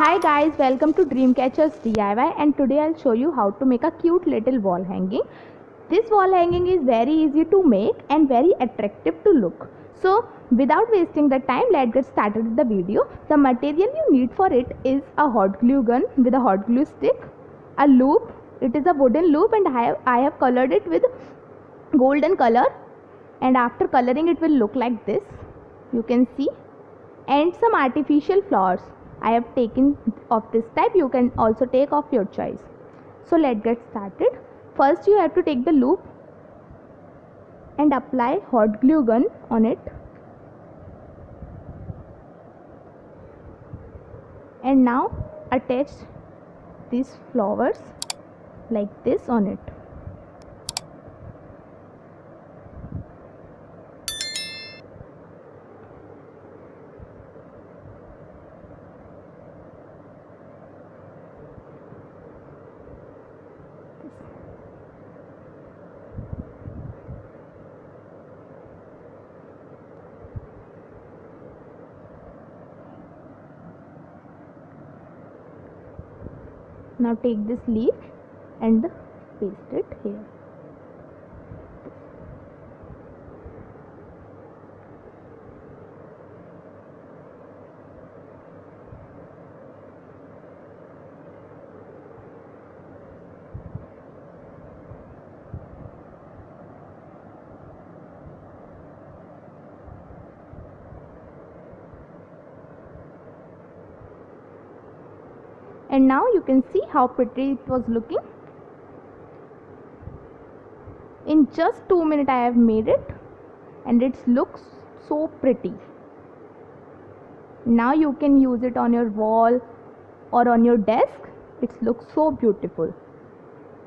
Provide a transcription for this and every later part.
Hi guys, welcome to Dreamcatcher's DIY, and today I'll show you how to make a cute little wall hanging. This wall hanging is very easy to make and very attractive to look. So without wasting the time, let's get started with the video. The material you need for it is a hot glue gun with a hot glue stick, a loop, it is a wooden loop, and I have colored it with golden color, and after coloring it will look like this, you can see, and some artificial flowers. I have taken of this type, you can also take of your choice. So let's get started. First you have to take the loop and apply hot glue gun on it, and now attach these flowers like this on it. Now take this leaf and paste it here. And now you can see how pretty it was looking. In just 2 minutes I have made it, and it looks so pretty. Now you can use it on your wall or on your desk. It looks so beautiful.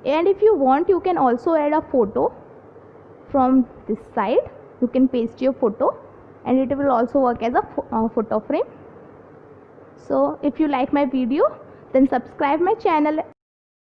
And if you want, you can also add a photo from this side. You can paste your photo and it will also work as a photo frame. So if you like my video, then subscribe my channel